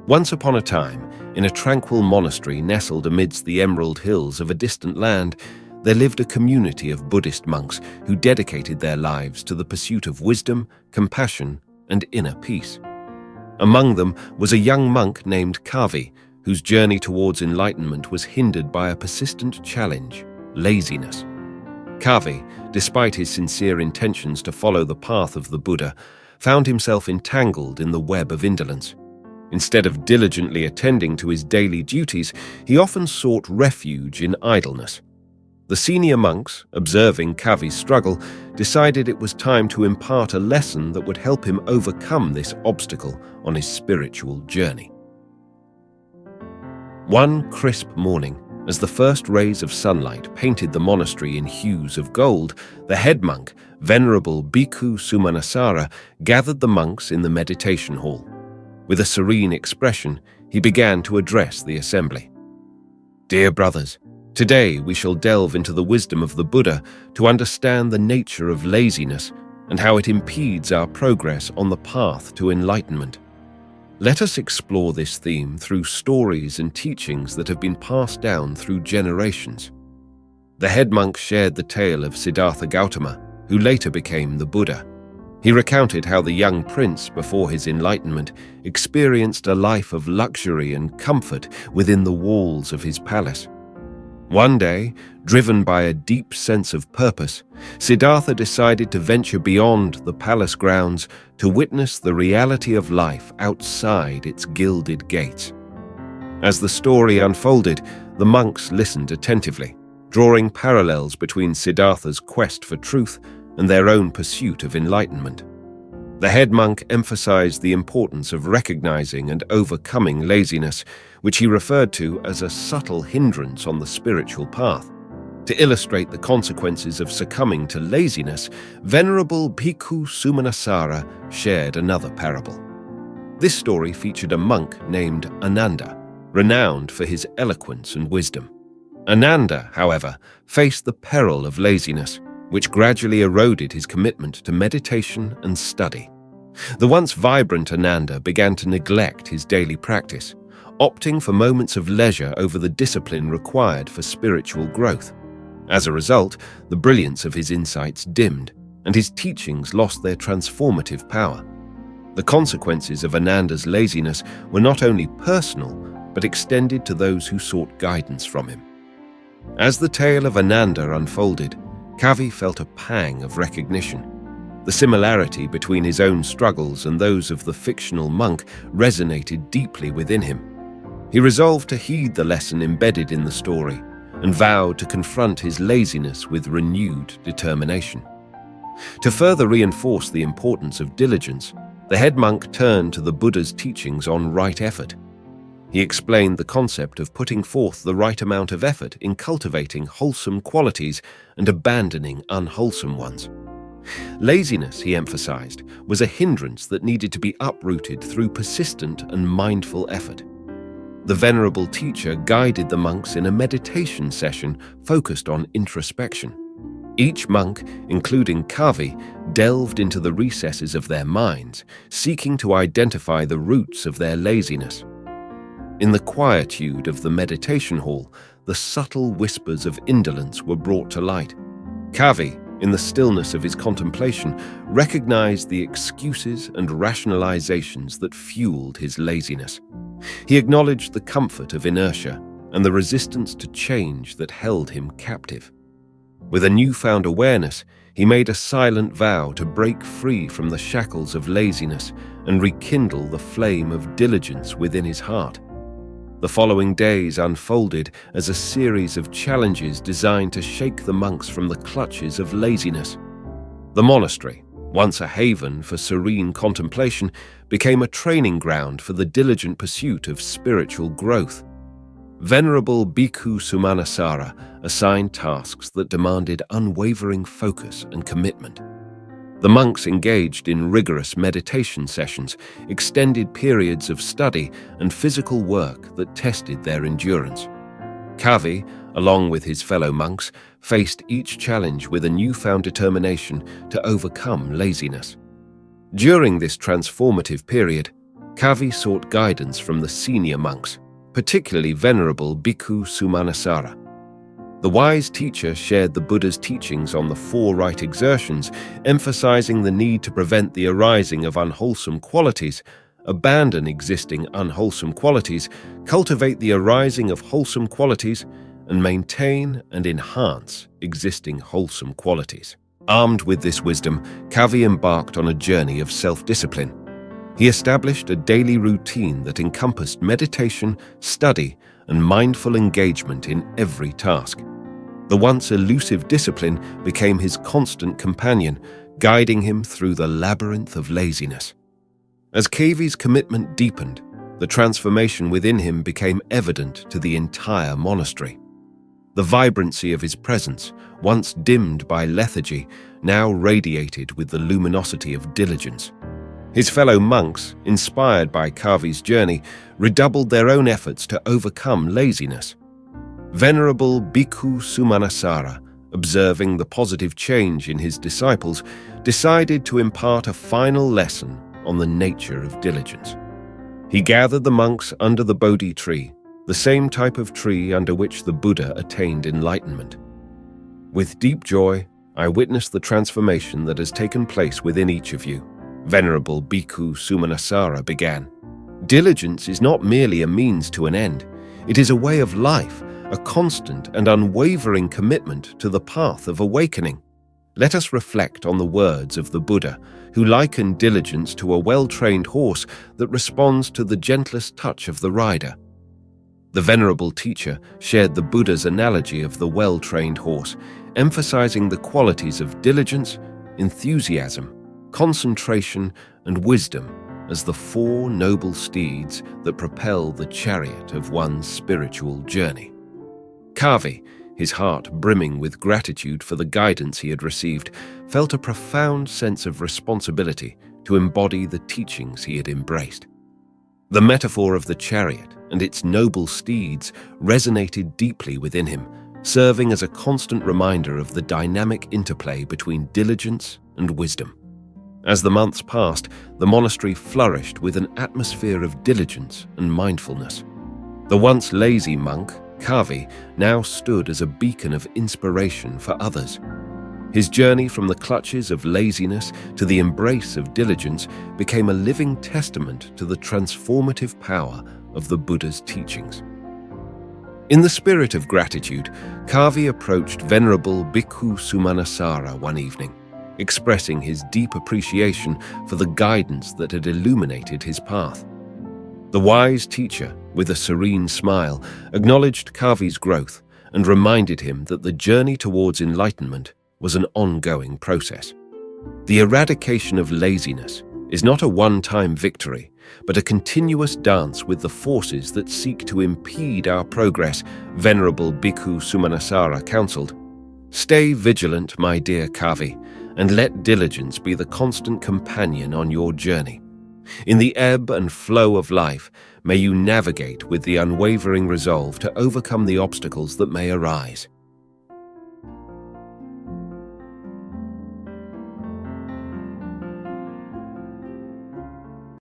Once upon a time, in a tranquil monastery nestled amidst the emerald hills of a distant land, there lived a community of Buddhist monks who dedicated their lives to the pursuit of wisdom, compassion, and inner peace. Among them was a young monk named Kavi, whose journey towards enlightenment was hindered by a persistent challenge: laziness. Kavi, despite his sincere intentions to follow the path of the Buddha, found himself entangled in the web of indolence. Instead of diligently attending to his daily duties, he often sought refuge in idleness. The senior monks, observing Kavi's struggle, decided it was time to impart a lesson that would help him overcome this obstacle on his spiritual journey. One crisp morning, as the first rays of sunlight painted the monastery in hues of gold, the head monk, venerable Bhikkhu Sumanasara, gathered the monks in the meditation hall. With a serene expression, he began to address the assembly. "Dear brothers, today we shall delve into the wisdom of the Buddha to understand the nature of laziness and how it impedes our progress on the path to enlightenment. Let us explore this theme through stories and teachings that have been passed down through generations." The head monk shared the tale of Siddhartha Gautama, who later became the Buddha. He recounted how the young prince, before his enlightenment, experienced a life of luxury and comfort within the walls of his palace. One day, driven by a deep sense of purpose, Siddhartha decided to venture beyond the palace grounds to witness the reality of life outside its gilded gates. As the story unfolded, the monks listened attentively, drawing parallels between Siddhartha's quest for truth and their own pursuit of enlightenment. The head monk emphasized the importance of recognizing and overcoming laziness, which he referred to as a subtle hindrance on the spiritual path. To illustrate the consequences of succumbing to laziness, venerable Bhikkhu Sumanasara shared another parable. This story featured a monk named Ananda, renowned for his eloquence and wisdom. Ananda, however, faced the peril of laziness, which gradually eroded his commitment to meditation and study. The once vibrant Ananda began to neglect his daily practice, opting for moments of leisure over the discipline required for spiritual growth. As a result, the brilliance of his insights dimmed, and his teachings lost their transformative power. The consequences of Ananda's laziness were not only personal, but extended to those who sought guidance from him. As the tale of Ananda unfolded, Kavi felt a pang of recognition. The similarity between his own struggles and those of the fictional monk resonated deeply within him. He resolved to heed the lesson embedded in the story and vowed to confront his laziness with renewed determination. To further reinforce the importance of diligence, the head monk turned to the Buddha's teachings on right effort. He explained the concept of putting forth the right amount of effort in cultivating wholesome qualities and abandoning unwholesome ones. Laziness, he emphasized, was a hindrance that needed to be uprooted through persistent and mindful effort. The venerable teacher guided the monks in a meditation session focused on introspection. Each monk, including Kavi, delved into the recesses of their minds, seeking to identify the roots of their laziness. In the quietude of the meditation hall, the subtle whispers of indolence were brought to light. Kavi, in the stillness of his contemplation, recognized the excuses and rationalizations that fueled his laziness. He acknowledged the comfort of inertia and the resistance to change that held him captive. With a newfound awareness, he made a silent vow to break free from the shackles of laziness and rekindle the flame of diligence within his heart. The following days unfolded as a series of challenges designed to shake the monks from the clutches of laziness. The monastery, once a haven for serene contemplation, became a training ground for the diligent pursuit of spiritual growth. Venerable Bhikkhu Sumanasara assigned tasks that demanded unwavering focus and commitment. The monks engaged in rigorous meditation sessions, extended periods of study, and physical work that tested their endurance. Kavi, along with his fellow monks, faced each challenge with a newfound determination to overcome laziness. During this transformative period, Kavi sought guidance from the senior monks, particularly venerable Bhikkhu Sumanasara. The wise teacher shared the Buddha's teachings on the four right exertions, emphasizing the need to prevent the arising of unwholesome qualities, abandon existing unwholesome qualities, cultivate the arising of wholesome qualities, and maintain and enhance existing wholesome qualities. Armed with this wisdom, Kavi embarked on a journey of self-discipline. He established a daily routine that encompassed meditation, study, and mindful engagement in every task. The once elusive discipline became his constant companion, guiding him through the labyrinth of laziness. As Kavi's commitment deepened, the transformation within him became evident to the entire monastery. The vibrancy of his presence, once dimmed by lethargy, now radiated with the luminosity of diligence. His fellow monks, inspired by Kavi's journey, redoubled their own efforts to overcome laziness. Venerable Bhikkhu Sumanasara, observing the positive change in his disciples, decided to impart a final lesson on the nature of diligence. He gathered the monks under the Bodhi tree, the same type of tree under which the Buddha attained enlightenment. With deep joy, I witness the transformation that has taken place within each of you, Venerable Bhikkhu Sumanasara began. Diligence is not merely a means to an end. It is a way of life, a constant and unwavering commitment to the path of awakening. Let us reflect on the words of the Buddha, who likened diligence to a well-trained horse that responds to the gentlest touch of the rider. The venerable teacher shared the Buddha's analogy of the well-trained horse, emphasizing the qualities of diligence, enthusiasm, concentration, and wisdom as the four noble steeds that propel the chariot of one's spiritual journey. Kavi, his heart brimming with gratitude for the guidance he had received, felt a profound sense of responsibility to embody the teachings he had embraced. The metaphor of the chariot and its noble steeds resonated deeply within him, serving as a constant reminder of the dynamic interplay between diligence and wisdom. As the months passed, the monastery flourished with an atmosphere of diligence and mindfulness. The once lazy monk, Kavi, now stood as a beacon of inspiration for others. His journey from the clutches of laziness to the embrace of diligence became a living testament to the transformative power of the Buddha's teachings. In the spirit of gratitude, Kavi approached Venerable Bhikkhu Sumanasara one evening, expressing his deep appreciation for the guidance that had illuminated his path. The wise teacher, with a serene smile, acknowledged Kavi's growth and reminded him that the journey towards enlightenment was an ongoing process. The eradication of laziness is not a one-time victory, but a continuous dance with the forces that seek to impede our progress, Venerable Bhikkhu Sumanasara counseled. Stay vigilant, my dear Kavi, and let diligence be the constant companion on your journey. In the ebb and flow of life, may you navigate with the unwavering resolve to overcome the obstacles that may arise.